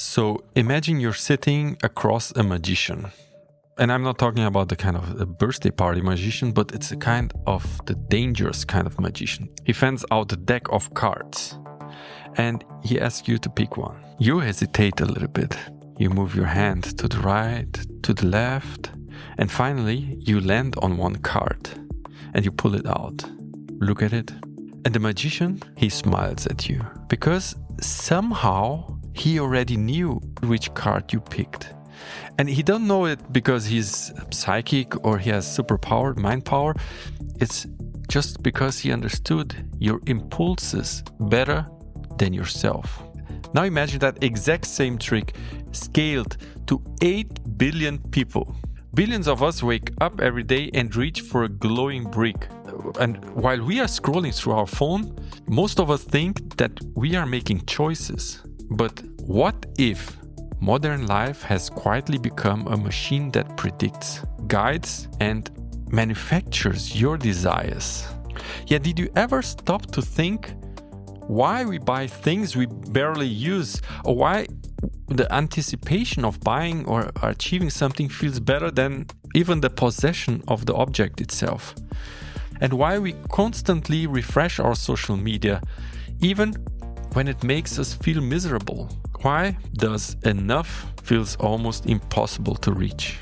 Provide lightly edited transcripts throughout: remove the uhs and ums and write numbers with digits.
So imagine you're sitting across a magician. And I'm not talking about the kind of a birthday party magician, but it's a kind of the dangerous kind of magician. He fans out a deck of cards and he asks you to pick one. You hesitate a little bit. You move your hand to the right, to the left, and finally you land on one card and you pull it out. Look at it. And the magician, he smiles at you because somehow he already knew which card you picked. And he don't know it because he's psychic or he has superpower, mind power. It's just because he understood your impulses better than yourself. Now imagine that exact same trick scaled to 8 billion people. Billions of us wake up every day and reach for a glowing brick. And while we are scrolling through our phone, most of us think that we are making choices. But what if modern life has quietly become a machine that predicts, guides, and manufactures your desires? Yeah, did you ever stop to think why we buy things we barely use, or why the anticipation of buying or achieving something feels better than even the possession of the object itself? And why we constantly refresh our social media, even when it makes us feel miserable? Why does enough feels almost impossible to reach?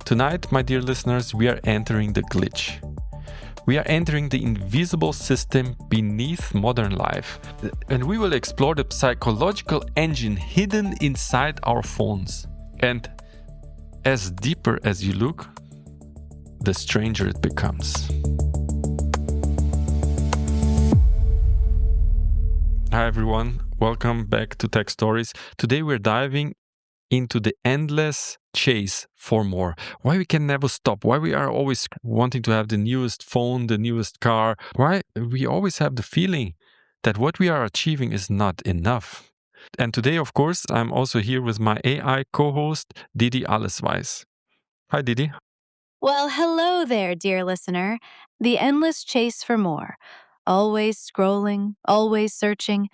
Tonight, my dear listeners, we are entering the glitch. We are entering the invisible system beneath modern life. And we will explore the psychological engine hidden inside our phones. And as deeper as you look, the stranger it becomes. Hi everyone, welcome back to Tech Stories. Today we're diving into the endless chase for more. Why we can never stop, why we are always wanting to have the newest phone, the newest car, why we always have the feeling that what we are achieving is not enough. And today, of course, I'm also here with my AI co-host, Didi Allesweiss. Hi Didi. Well, hello there, dear listener. The endless chase for more. Always scrolling, always searching.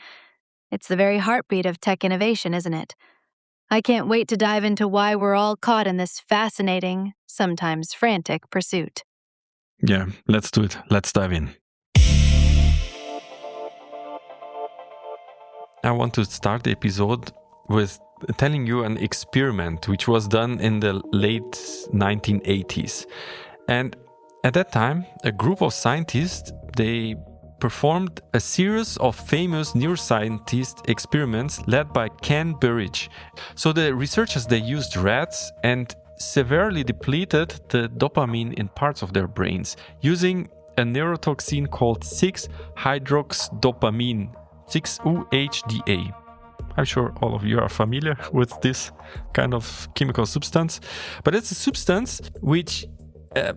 It's the very heartbeat of tech innovation, isn't it? I can't wait to dive into why we're all caught in this fascinating, sometimes frantic pursuit. Yeah, let's do it. Let's dive in. I want to start the episode with telling you an experiment which was done in the late 1980s. And at that time, a group of scientists, they performed a series of famous neuroscientist experiments led by Ken Burridge. So the researchers, they used rats and severely depleted the dopamine in parts of their brains using a neurotoxin called 6-hydroxydopamine, 6-UHDA. I'm sure all of you are familiar with this kind of chemical substance, but it's a substance which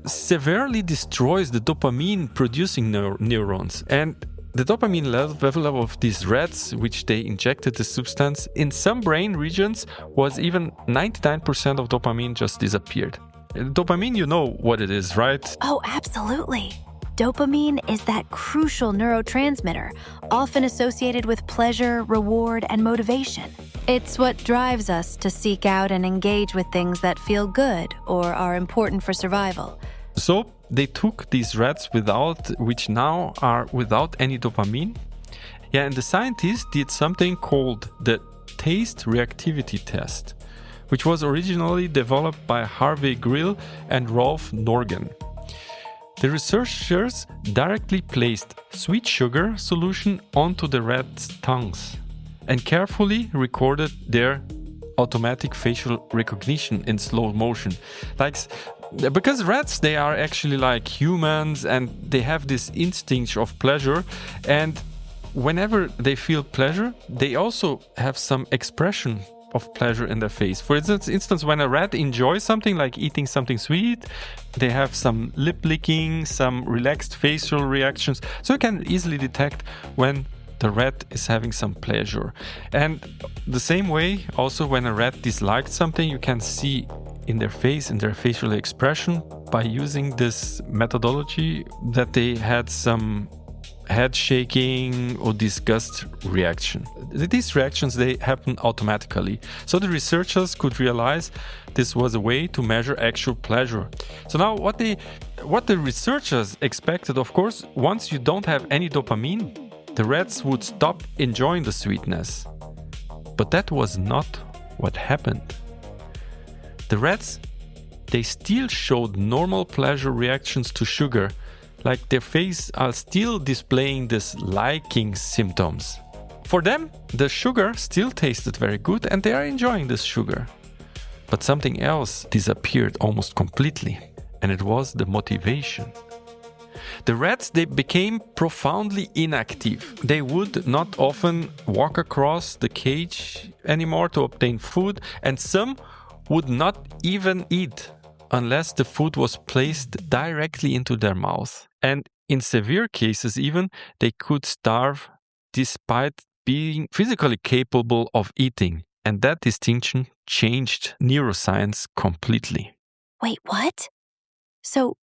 severely destroys the dopamine producing neurons. And the dopamine level of these rats, which they injected the substance, in some brain regions was even 99% of dopamine just disappeared. Dopamine, you know what it is, right? Oh, absolutely. Dopamine is that crucial neurotransmitter, often associated with pleasure, reward, and motivation. It's what drives us to seek out and engage with things that feel good or are important for survival. So they took these rats which now are without any dopamine. Yeah, and the scientists did something called the taste reactivity test, which was originally developed by Harvey Grill and Rolf Norgen. The researchers directly placed sweet sugar solution onto the rats' tongues and carefully recorded their automatic facial recognition in slow motion. Because rats, they are actually like humans and they have this instinct of pleasure, and whenever they feel pleasure, they also have some expression of pleasure in their face. For instance, when a rat enjoys something like eating something sweet, they have some lip licking, some relaxed facial reactions. So you can easily detect when the rat is having some pleasure. And the same way, also when a rat disliked something, you can see in their face, in their facial expression, by using this methodology, that they had some head shaking, or disgust reaction. These reactions, they happen automatically. So the researchers could realize this was a way to measure actual pleasure. So now what the researchers expected, of course, once you don't have any dopamine, the rats would stop enjoying the sweetness. But that was not what happened. The rats, they still showed normal pleasure reactions to sugar, like their face are still displaying this liking symptoms. For them, the sugar still tasted very good and they are enjoying this sugar. But something else disappeared almost completely, and it was the motivation. The rats, they became profoundly inactive. They would not often walk across the cage anymore to obtain food, and some would not even eat unless the food was placed directly into their mouth. And in severe cases even, they could starve despite being physically capable of eating. And that distinction changed neuroscience completely. Wait, what? So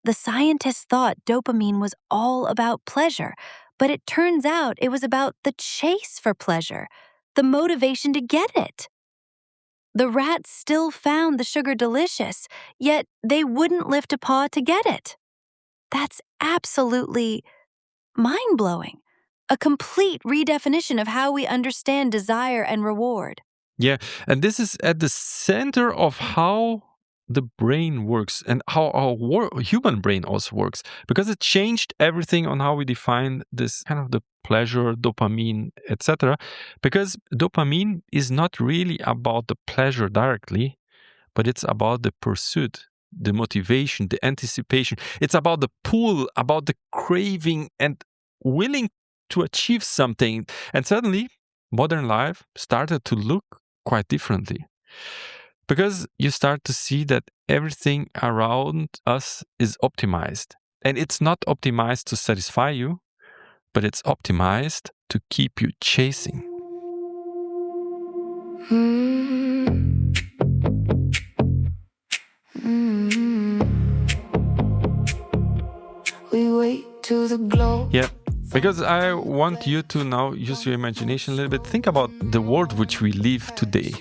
the scientists thought dopamine was all about pleasure, but it turns out it was about the chase for pleasure, the motivation to get it. The rats still found the sugar delicious, yet they wouldn't lift a paw to get it. That's absolutely mind-blowing. A complete redefinition of how we understand desire and reward. Yeah, and this is at the center of how the brain works and how our human brain also works, because it changed everything on how we define this kind of the pleasure, dopamine, etc. Because dopamine is not really about the pleasure directly, but it's about the pursuit, the motivation, the anticipation. It's about the pull, about the craving and willing to achieve something. And suddenly, modern life started to look quite differently. Because you start to see that everything around us is optimized. And it's not optimized to satisfy you, but it's optimized to keep you chasing. We wait till the glow. Yeah. Because I want you to now use your imagination a little bit. Think about the world which we live today.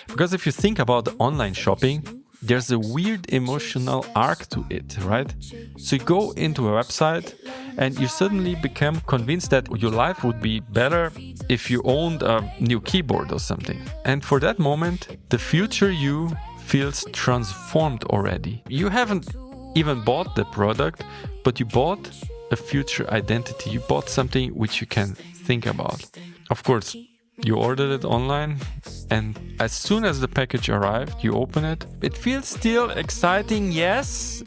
Because if you think about online shopping, there's a weird emotional arc to it, right? So you go into a website and you suddenly become convinced that your life would be better if you owned a new keyboard or something. And for that moment, the future you feels transformed already. You haven't even bought the product, but you bought a future identity. You bought something which you can think about. Of course, you ordered it online, and as soon as the package arrived, you open it. It feels still exciting, yes,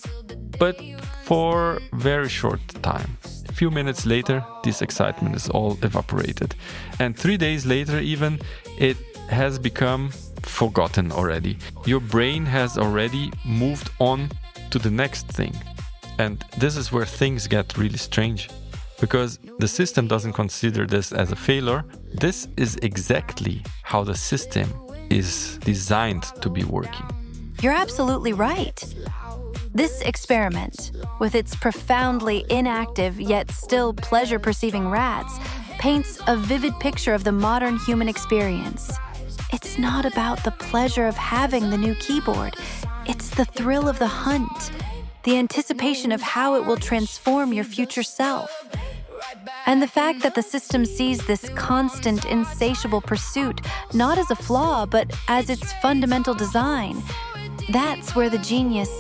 but for very short time. A few minutes later, this excitement is all evaporated. And 3 days later even, it has become forgotten already. Your brain has already moved on to the next thing. And this is where things get really strange, because the system doesn't consider this as a failure. This is exactly how the system is designed to be working. You're absolutely right. This experiment, with its profoundly inactive yet still pleasure-perceiving rats, paints a vivid picture of the modern human experience. It's not about the pleasure of having the new keyboard. It's the thrill of the hunt, the anticipation of how it will transform your future self. And the fact that the system sees this constant, insatiable pursuit not as a flaw, but as its fundamental design, that's where the genius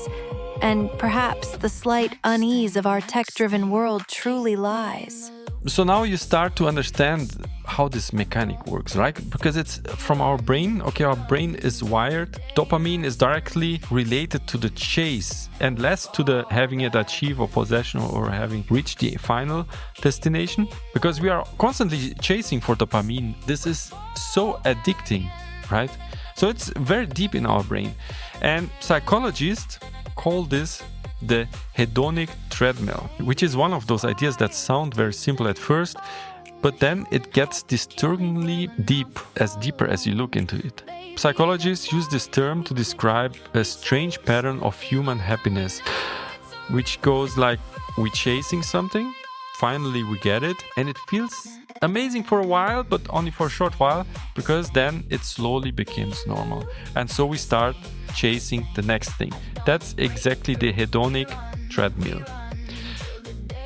and perhaps the slight unease of our tech-driven world truly lies. So now you start to understand how this mechanic works, right? Because it's from our brain. Okay, our brain is wired. Dopamine is directly related to the chase and less to the having it achieve or possession or having reached the final destination. Because we are constantly chasing for dopamine. This is so addicting, right? So it's very deep in our brain. And psychologists call this the hedonic treadmill, which is one of those ideas that sound very simple at first, but then it gets disturbingly deeper as you look into it. Psychologists use this term to describe a strange pattern of human happiness, which goes like we're chasing something, finally we get it, and it feels amazing for a while, but only for a short while, because then it slowly becomes normal. And so we start chasing the next thing. That's exactly the hedonic treadmill.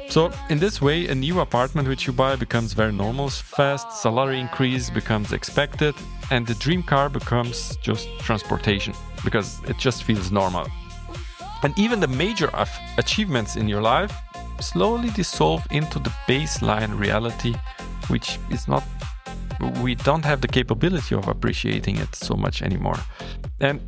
So in this way, a new apartment which you buy becomes very normal, fast, salary increase becomes expected, and the dream car becomes just transportation, because it just feels normal. And even the major achievements in your life slowly dissolve into the baseline reality, which is not, we don't have the capability of appreciating it so much anymore. And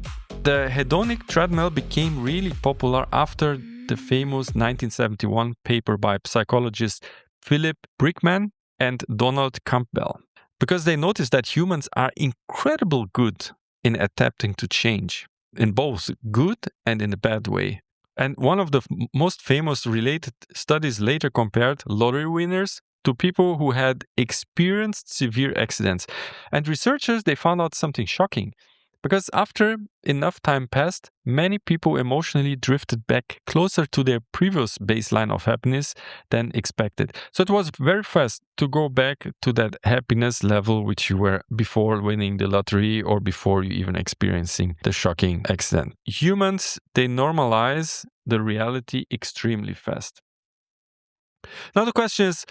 the hedonic treadmill became really popular after the famous 1971 paper by psychologists Philip Brickman and Donald Campbell, because they noticed that humans are incredibly good in adapting to change, in both good and in a bad way. And one of the most famous related studies later compared lottery winners to people who had experienced severe accidents. And researchers, they found out something shocking. Because after enough time passed, many people emotionally drifted back closer to their previous baseline of happiness than expected. So it was very fast to go back to that happiness level which you were before winning the lottery or before you even experiencing the shocking accident. Humans, they normalize the reality extremely fast. Now the question is,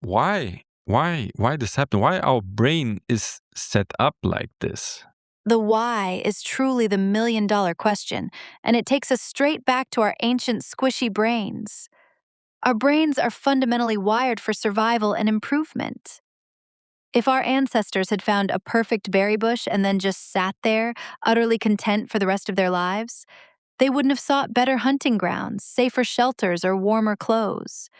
why? Why this happened? Why our brain is set up like this? The why is truly the million-dollar question, and it takes us straight back to our ancient squishy brains. Our brains are fundamentally wired for survival and improvement. If our ancestors had found a perfect berry bush and then just sat there, utterly content for the rest of their lives, they wouldn't have sought better hunting grounds, safer shelters, or warmer clothes.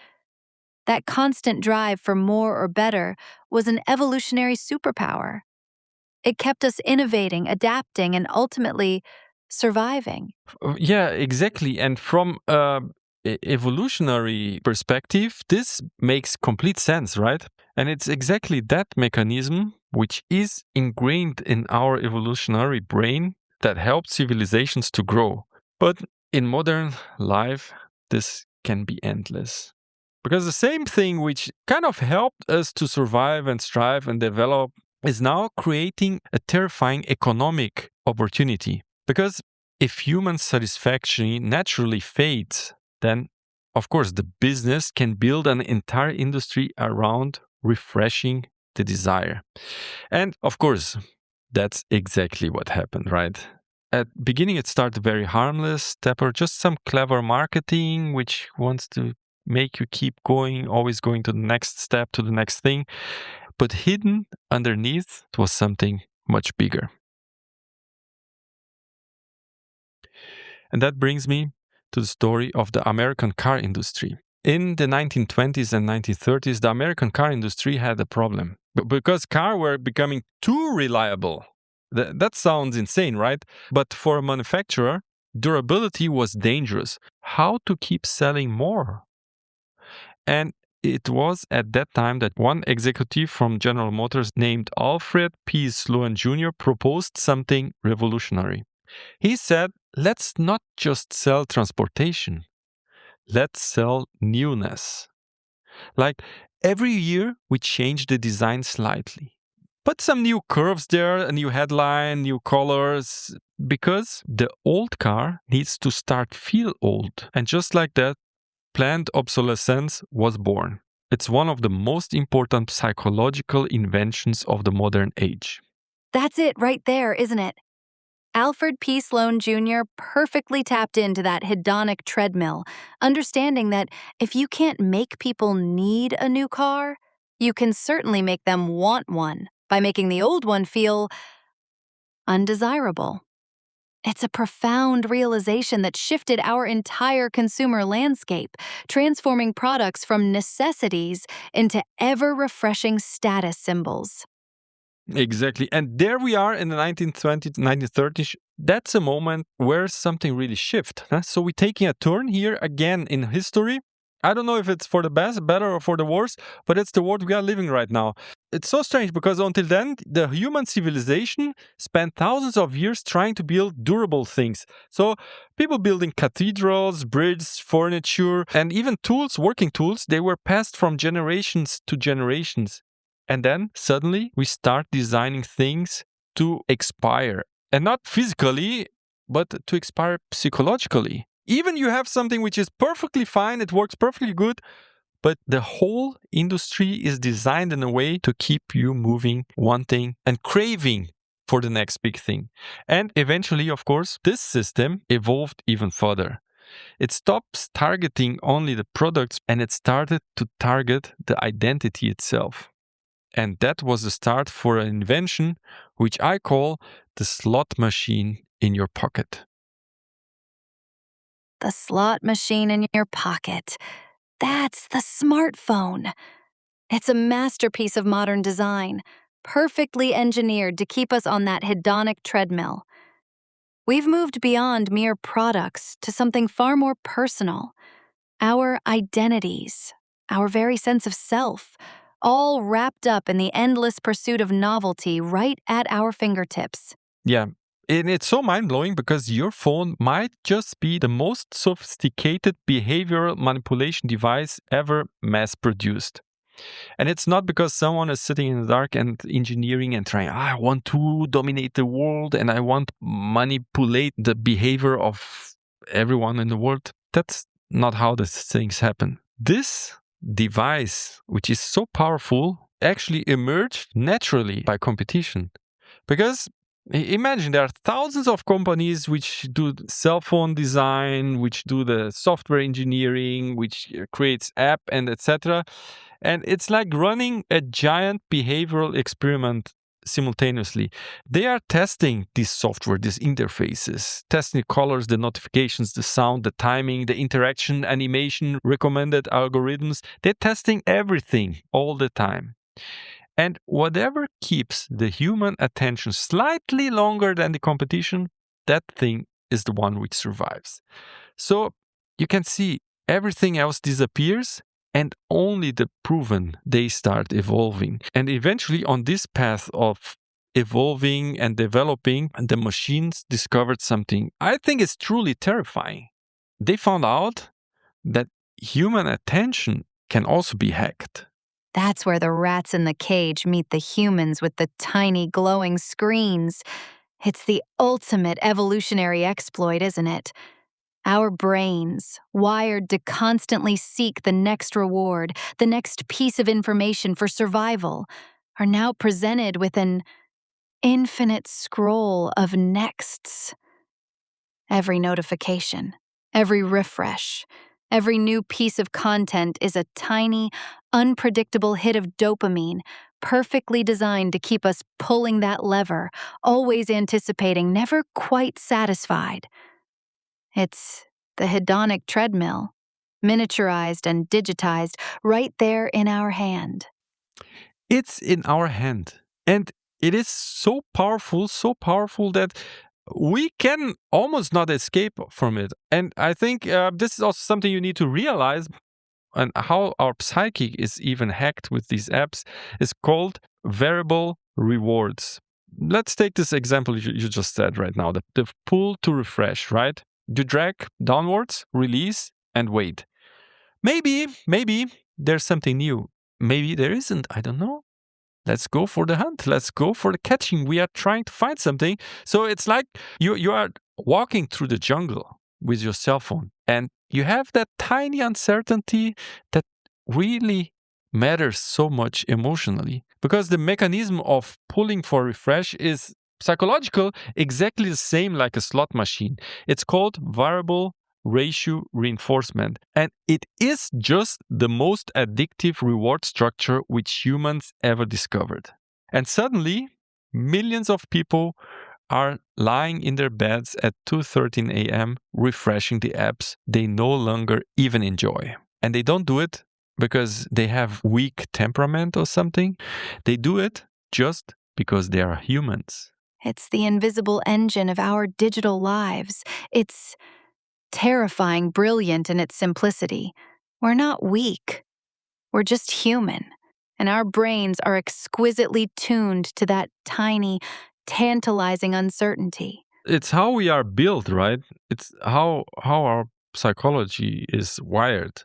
That constant drive for more or better was an evolutionary superpower. It kept us innovating, adapting, and ultimately surviving. Yeah, exactly. And from evolutionary perspective, this makes complete sense, right? And it's exactly that mechanism which is ingrained in our evolutionary brain that helps civilizations to grow. But in modern life, this can be endless. Because the same thing which kind of helped us to survive and strive and develop is now creating a terrifying economic opportunity. Because if human satisfaction naturally fades, then of course the business can build an entire industry around refreshing the desire. And of course, that's exactly what happened, right? At beginning it started very harmless step or just some clever marketing which wants to make you keep going, always going to the next step, to the next thing. But hidden underneath was something much bigger. And that brings me to the story of the American car industry. In the 1920s and 1930s, the American car industry had a problem. Because cars were becoming too reliable. That sounds insane, right? But for a manufacturer, durability was dangerous. How to keep selling more? And it was at that time that one executive from General Motors named Alfred P. Sloan Jr. proposed something revolutionary. He said, let's not just sell transportation, let's sell newness. Like every year, we change the design slightly. Put some new curves there, a new headline, new colors, because the old car needs to start feel old. And just like that, planned obsolescence was born. It's one of the most important psychological inventions of the modern age. That's it right there, isn't it? Alfred P. Sloan Jr. perfectly tapped into that hedonic treadmill, understanding that if you can't make people need a new car, you can certainly make them want one by making the old one feel undesirable. It's a profound realization that shifted our entire consumer landscape, transforming products from necessities into ever-refreshing status symbols. Exactly. And there we are in the 1920s, 1930s. That's a moment where something really shifts. So we're taking a turn here again in history. I don't know if it's for the best, better, or for the worse, but it's the world we are living right now. It's so strange because until then, the human civilization spent thousands of years trying to build durable things. So people building cathedrals, bridges, furniture, and even tools, working tools, they were passed from generations to generations. And then suddenly we start designing things to expire. And not physically, but to expire psychologically. Even you have something which is perfectly fine, it works perfectly good, but the whole industry is designed in a way to keep you moving, wanting, and craving for the next big thing. And eventually, of course, this system evolved even further. It stops targeting only the products and it started to target the identity itself. And that was the start for an invention which I call the slot machine in your pocket. The slot machine in your pocket. That's the smartphone. It's a masterpiece of modern design, perfectly engineered to keep us on that hedonic treadmill. We've moved beyond mere products to something far more personal. Our identities, our very sense of self, all wrapped up in the endless pursuit of novelty right at our fingertips. Yeah, and it's so mind-blowing because your phone might just be the most sophisticated behavioral manipulation device ever mass-produced. And it's not because someone is sitting in the dark and engineering and trying, I want to dominate the world and I want to manipulate the behavior of everyone in the world. That's not how these things happen. This device, which is so powerful, actually emerged naturally by competition. Because imagine there are thousands of companies which do cell phone design, which do the software engineering, which creates app and etc. And it's like running a giant behavioral experiment simultaneously. They are testing this software, these interfaces, testing the colors, the notifications, the sound, the timing, the interaction, animation, recommended algorithms. They're testing everything all the time. And whatever keeps the human attention slightly longer than the competition, that thing is the one which survives. So you can see everything else disappears and only the proven, they start evolving. And eventually on this path of evolving and developing, the machines discovered something I think is truly terrifying. They found out that human attention can also be hacked. That's where the rats in the cage meet the humans with the tiny glowing screens. It's the ultimate evolutionary exploit, isn't it? Our brains, wired to constantly seek the next reward, the next piece of information for survival, are now presented with an infinite scroll of nexts. Every notification, every refresh, every new piece of content is a tiny, unpredictable hit of dopamine, perfectly designed to keep us pulling that lever, always anticipating, never quite satisfied. It's the hedonic treadmill, miniaturized and digitized right there in our hand. It's in our hand. And it is so powerful that we can almost not escape from it. And I think this is also something you need to realize. And how our psyche is even hacked with these apps is called variable rewards. Let's take this example you just said right now, the pull to refresh, right? You drag downwards, release, and wait. Maybe there's something new. Maybe there isn't, I don't know. Let's go for the hunt. Let's go for the catching. We are trying to find something. So it's like you are walking through the jungle with your cell phone and you have that tiny uncertainty that really matters so much emotionally because the mechanism of pulling for refresh is psychological, exactly the same like a slot machine. It's called variable ratio reinforcement. And it is just the most addictive reward structure which humans ever discovered. And suddenly, millions of people are lying in their beds at 2:13 a.m. refreshing the apps they no longer even enjoy. And they don't do it because they have weak temperament or something. They do it just because they are humans. It's the invisible engine of our digital lives. It's terrifying, brilliant in its simplicity. We're not weak. We're just human, and our brains are exquisitely tuned to that tiny, tantalizing uncertainty. It's how we are built, right? It's how our psychology is wired.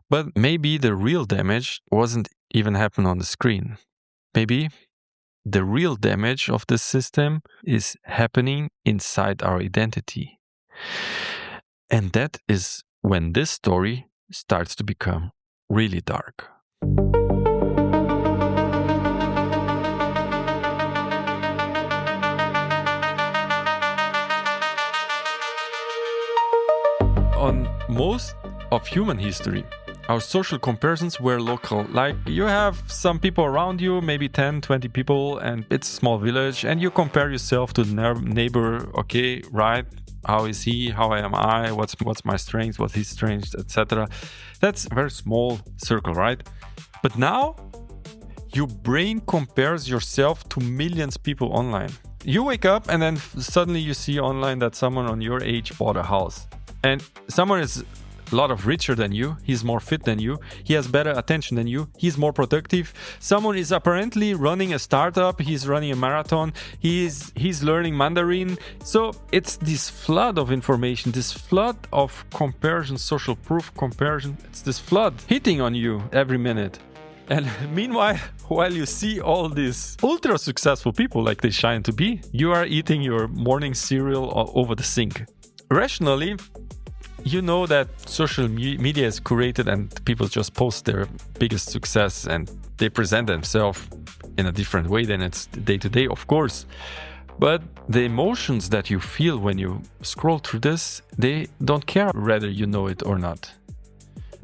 But maybe the real damage wasn't even happen on the screen. Maybe the real damage of this system is happening inside our identity. And that is when this story starts to become really dark. On most of human history, our social comparisons were local. Like, you have some people around you, maybe 10, 20 people, and it's a small village, and you compare yourself to the neighbor. Okay, right? How is he? How am I? What's my strengths? What's his strengths? Etc. That's a very small circle, right? But now, your brain compares yourself to millions of people online. You wake up and then suddenly you see online that someone on your age bought a house. And someone is a lot of richer than you, he's more fit than you, he has better attention than you, he's more productive. Someone is apparently running a startup, he's running a marathon, he's learning Mandarin. So it's this flood of information, this flood of comparison, social proof comparison, it's this flood hitting on you every minute. And meanwhile, while you see all these ultra successful people like they shine to be, you are eating your morning cereal over the sink. Rationally, you know that social media is curated and people just post their biggest success and they present themselves in a different way than it's day to day, of course. But the emotions that you feel when you scroll through this, they don't care whether you know it or not.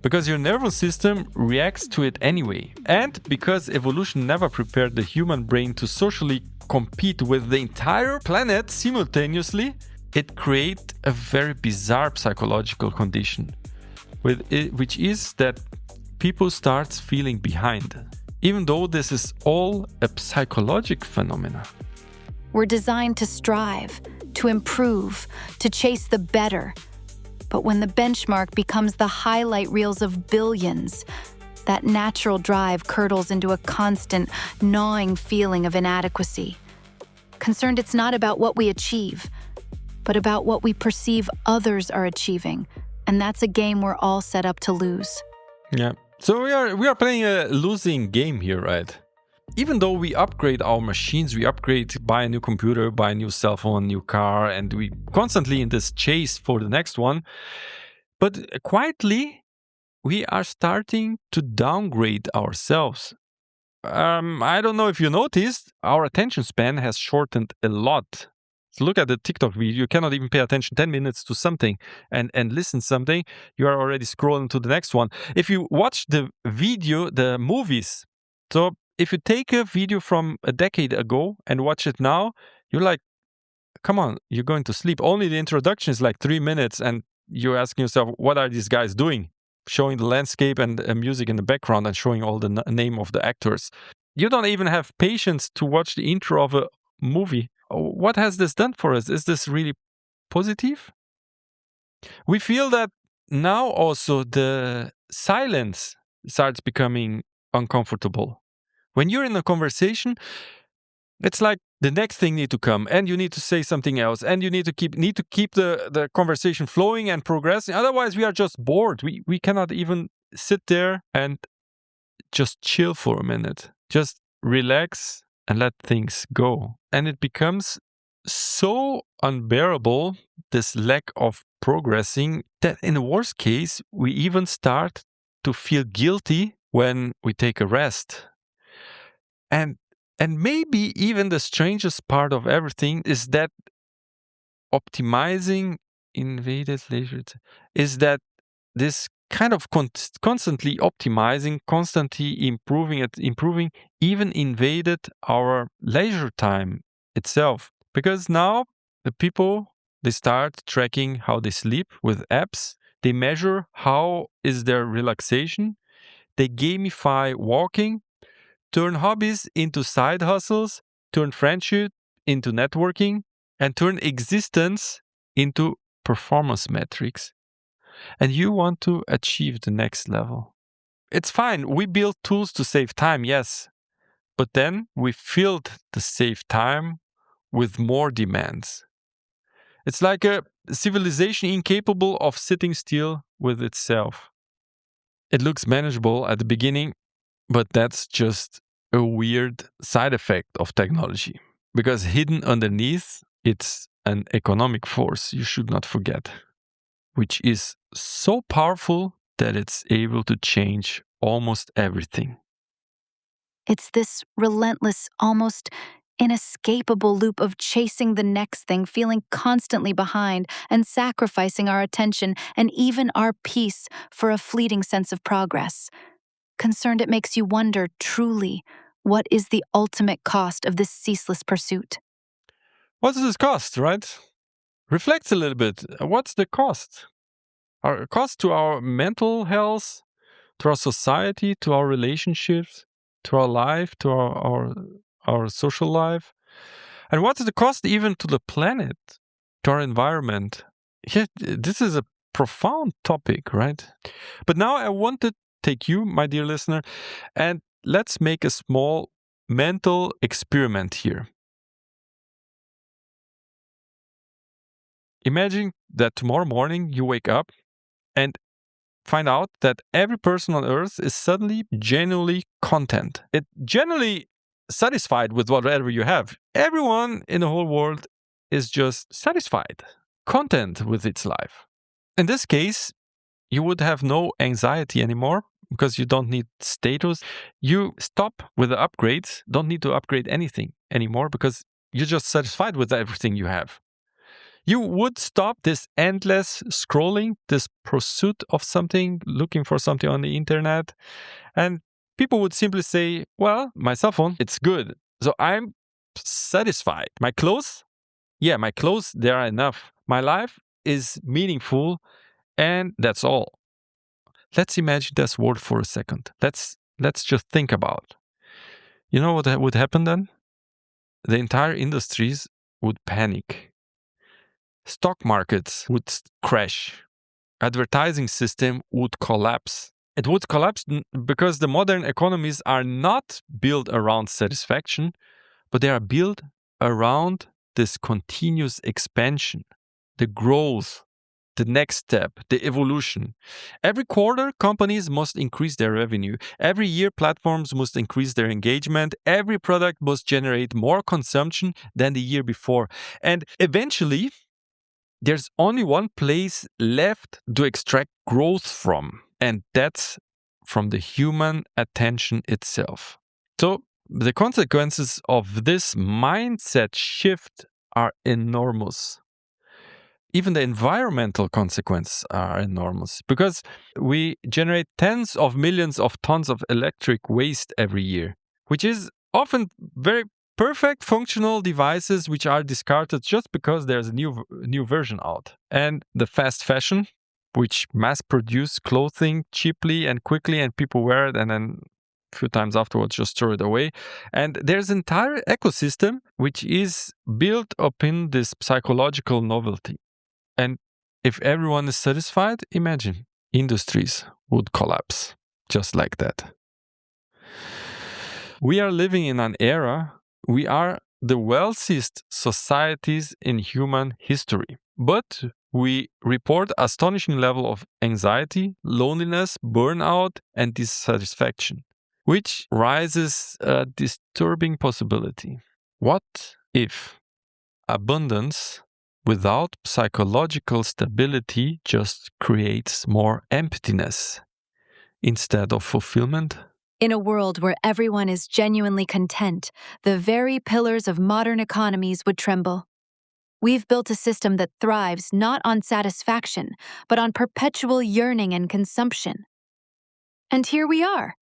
Because your nervous system reacts to it anyway. And because evolution never prepared the human brain to socially compete with the entire planet simultaneously, it creates a very bizarre psychological condition, which is that people start feeling behind, even though this is all a psychological phenomenon. We're designed to strive, to improve, to chase the better. But when the benchmark becomes the highlight reels of billions, that natural drive curdles into a constant, gnawing feeling of inadequacy. Concerned it's not about what we achieve, but about what we perceive others are achieving. And that's a game we're all set up to lose. Yeah. So we are playing a losing game here, right? Even though we upgrade our machines, we upgrade, buy a new computer, buy a new cell phone, new car, and we constantly in this chase for the next one. But quietly, we are starting to downgrade ourselves. I don't know if you noticed, our attention span has shortened a lot. So look at the TikTok video, you cannot even pay attention 10 minutes to something and listen something, you are already scrolling to the next one. If you watch the video, the movies, so if you take a video from a decade ago and watch it now, you're like, come on, you're going to sleep. Only the introduction is like 3 minutes and you're asking yourself, what are these guys doing? Showing the landscape and music in the background and showing all the name of the actors. You don't even have patience to watch the intro of a movie. What has this done for us? Is this really positive? We feel that now also the silence starts becoming uncomfortable. When you're in a conversation, it's like the next thing need to come and you need to say something else and you need to keep the conversation flowing and progressing. Otherwise, we are just bored. We cannot even sit there and just chill for a minute. Just relax and let things go. And it becomes so unbearable, this lack of progressing, that in the worst case, we even start to feel guilty when we take a rest. And maybe even the strangest part of everything is that optimizing invaded leisure is that this kind of constantly optimizing, constantly improving, even invaded our leisure time itself. Because now the people, they start tracking how they sleep with apps. They measure how is their relaxation. They gamify walking, turn hobbies into side hustles, turn friendship into networking, and turn existence into performance metrics. and you want to achieve the next level. It's fine. We build tools to save time, yes. But then we filled the save time with more demands. It's like a civilization incapable of sitting still with itself. It looks manageable at the beginning, but that's just a weird side effect of technology. Because hidden underneath, it's an economic force you should not forget, which is so powerful that it's able to change almost everything. It's this relentless, almost inescapable loop of chasing the next thing, feeling constantly behind, and sacrificing our attention and even our peace for a fleeting sense of progress. Concerned, it makes you wonder, truly, what is the ultimate cost of this ceaseless pursuit? What does this cost, right? Reflect a little bit. What's the cost? Our cost to our mental health, to our society, to our relationships, to our life, to our social life. And what's the cost even to the planet, to our environment? Yeah, this is a profound topic, right? But now I want to take you, my dear listener, and let's make a small mental experiment here. Imagine that tomorrow morning you wake up and find out that every person on earth is suddenly genuinely content. It genuinely satisfied with whatever you have. Everyone in the whole world is just satisfied, content with its life. In this case, you would have no anxiety anymore because you don't need status. You stop with the upgrades, don't need to upgrade anything anymore because you're just satisfied with everything you have. You would stop this endless scrolling, this pursuit of something, looking for something on the internet. And people would simply say, well, my cell phone, it's good. So I'm satisfied. My clothes, they are enough. My life is meaningful, and that's all. Let's imagine this world for a second. Let's just think about. You know what would happen then? The entire industries would panic. Stock markets would crash. Advertising system would collapse. It would collapse because the modern economies are not built around satisfaction, but they are built around this continuous expansion, the growth, the next step, the evolution. Every quarter, companies must increase their revenue. Every year, platforms must increase their engagement. Every product must generate more consumption than the year before. And eventually, there's only one place left to extract growth from, and that's from the human attention itself. So, the consequences of this mindset shift are enormous. Even the environmental consequences are enormous because we generate tens of millions of tons of electric waste every year, which is often very perfect functional devices which are discarded just because there's a new version out. And the fast fashion, which mass produce clothing cheaply and quickly, and people wear it and then a few times afterwards just throw it away. And there's an entire ecosystem which is built upon this psychological novelty. And if everyone is satisfied, imagine industries would collapse just like that. We are living in an era, we are the wealthiest societies in human history, but we report astonishing level of anxiety, loneliness, burnout, and dissatisfaction, which raises a disturbing possibility. What if abundance without psychological stability just creates more emptiness instead of fulfillment? In a world where everyone is genuinely content, the very pillars of modern economies would tremble. We've built a system that thrives not on satisfaction, but on perpetual yearning and consumption. And here we are,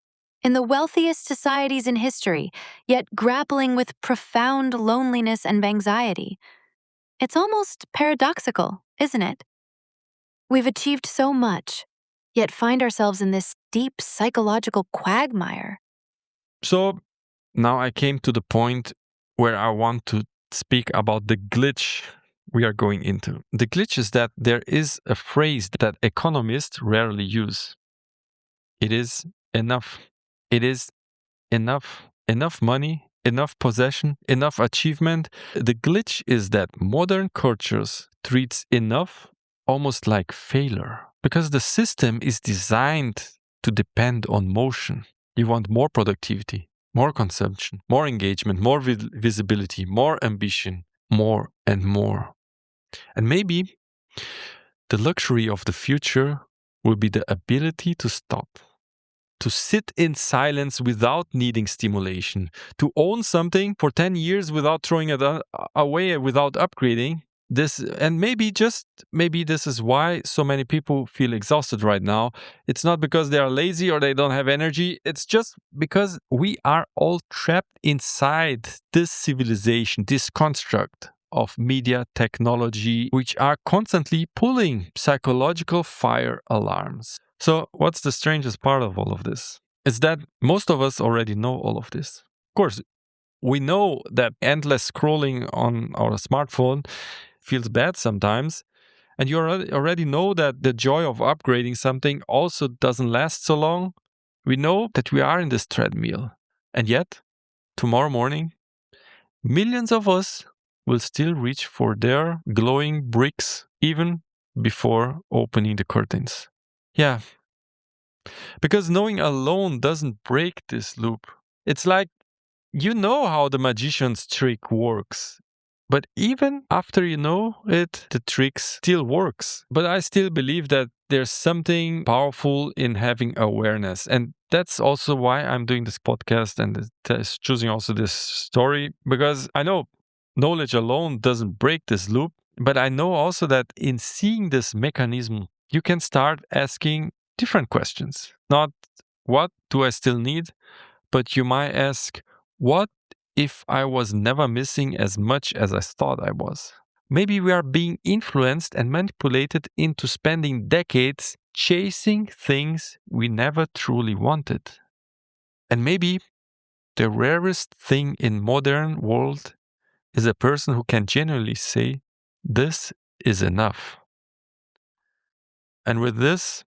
in the wealthiest societies in history, yet grappling with profound loneliness and anxiety. It's almost paradoxical, isn't it? We've achieved so much, yet find ourselves in this deep psychological quagmire. So now I came to the point where I want to speak about the glitch we are going into. The glitch is that there is a phrase that economists rarely use. It is enough. It is enough. Enough money, enough possession, enough achievement. The glitch is that modern cultures treats enough almost like failure because the system is designed to depend on motion. You want more productivity, more consumption, more engagement, more visibility, more ambition, more and more. And maybe the luxury of the future will be the ability to stop, to sit in silence without needing stimulation, to own something for 10 years without throwing it away, without upgrading. Maybe this is why so many people feel exhausted right now. It's not because they are lazy or they don't have energy. It's just because we are all trapped inside this civilization, this construct of media technology, which are constantly pulling psychological fire alarms. So what's the strangest part of all of this? It's that most of us already know all of this. Of course, we know that endless scrolling on our smartphone feels bad sometimes. And you already know that the joy of upgrading something also doesn't last so long. We know that we are in this treadmill. And yet, tomorrow morning, millions of us will still reach for their glowing bricks even before opening the curtains. Yeah, because knowing alone doesn't break this loop. It's like you know how the magician's trick works. But even after you know it, the trick still works. But I still believe that there's something powerful in having awareness. And that's also why I'm doing this podcast and choosing also this story. Because I know knowledge alone doesn't break this loop. But I know also that in seeing this mechanism, you can start asking different questions. Not what do I still need? But you might ask, what if I was never missing as much as I thought I was? Maybe we are being influenced and manipulated into spending decades chasing things we never truly wanted. And maybe the rarest thing in modern world is a person who can genuinely say, this is enough. And with this,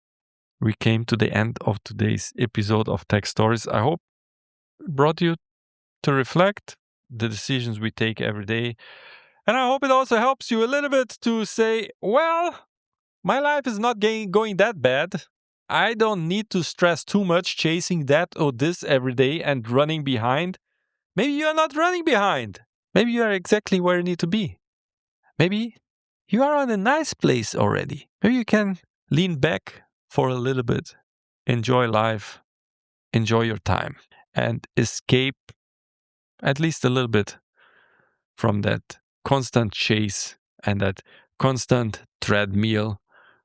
we came to the end of today's episode of Tech Stories. I hope it brought you to reflect the decisions we take every day. And I hope it also helps you a little bit to say, well, my life is not going that bad. I don't need to stress too much chasing that or this every day and running behind. Maybe you are not running behind. Maybe you are exactly where you need to be. Maybe you are on a nice place already. Maybe you can lean back for a little bit, enjoy life, enjoy your time, and escape at least a little bit from that constant chase and that constant treadmill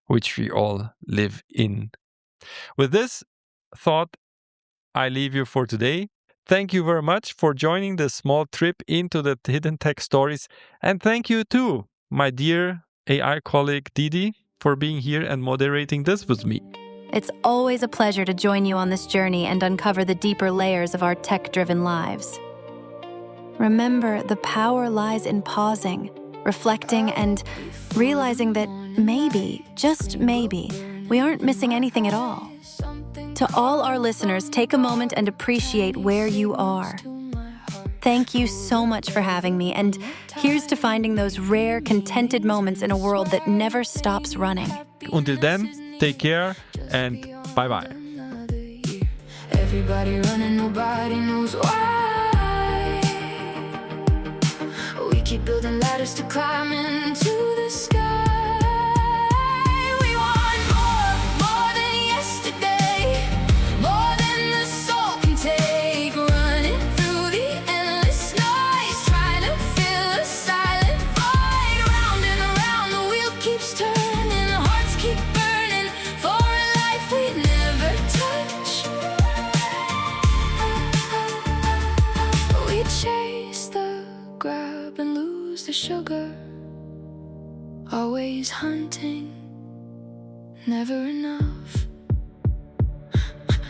which we all live in. With this thought, I leave you for today. Thank you very much for joining this small trip into the hidden tech stories. And thank you too, my dear AI colleague Didi, for being here and moderating this with me. It's always a pleasure to join you on this journey and uncover the deeper layers of our tech-driven lives. Remember, the power lies in pausing, reflecting, and realizing that maybe, just maybe, we aren't missing anything at all. To all our listeners, take a moment and appreciate where you are. Thank you so much for having me, and here's to finding those rare, contented moments in a world that never stops running. Until then, take care and bye-bye. Everybody running, nobody knows why. We keep building ladders to climb into the sky. We want more than yesterday, more than the soul can take. Running through the endless nights, trying to fill a silent void. Round and around, the wheel keeps turning, hearts keep burning for a life we never touch. We chase the grab and lose the sugar, always hunting, never enough.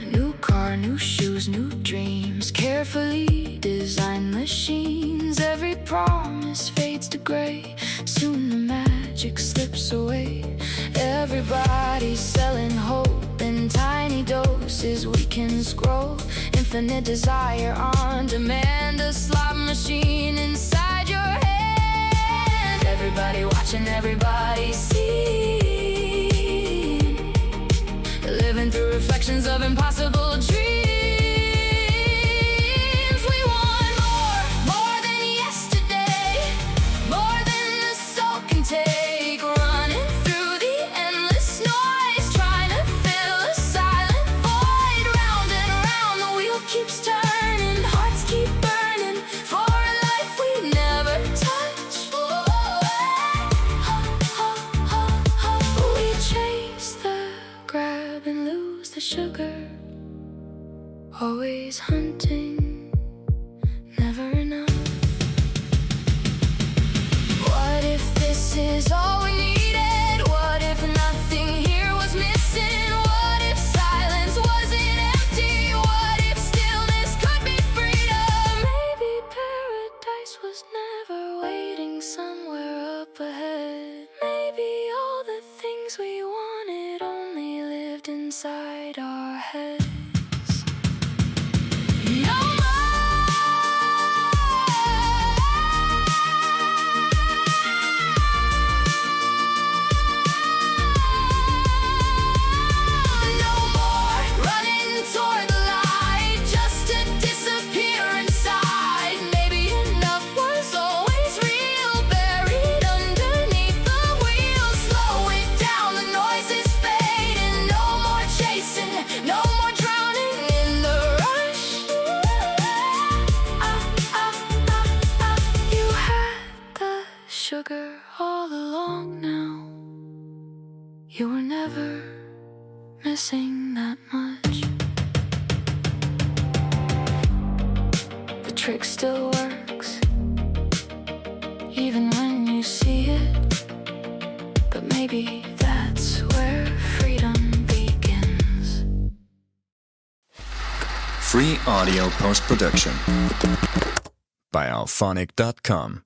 A new car, new shoes, new dreams, carefully designed machines. Every promise fades to gray, soon the magic slips away. Everybody's selling hope in tiny doses. Weekends grow, infinite desire on demand. A slot machine inside your hand. Everybody watching, everybody seeing. Living through reflections of impossible dreams. We want more than yesterday, more than the soul can take. Running through the endless noise, trying to fill a silent void. Round and round the wheel keeps turning, hearts keep burning for a life we never touch. We chase the grab and lose the sugar, always hunting, never enough. What if this is all we needed? What if nothing here was missing? What if silence wasn't empty? What if stillness could be freedom? Maybe paradise was never waiting somewhere up ahead. Maybe all the things we wanted only lived inside our heads. No more running toward the light just to disappear inside. Maybe enough was always real, buried underneath the wheels. Slow it down, the noise is fading. No more chasing, no more drowning in the rush. You had the sugar all along now. You were never missing that much. The trick still works, even when you see it. But maybe that's where freedom begins. Free audio post-production by alphonic.com.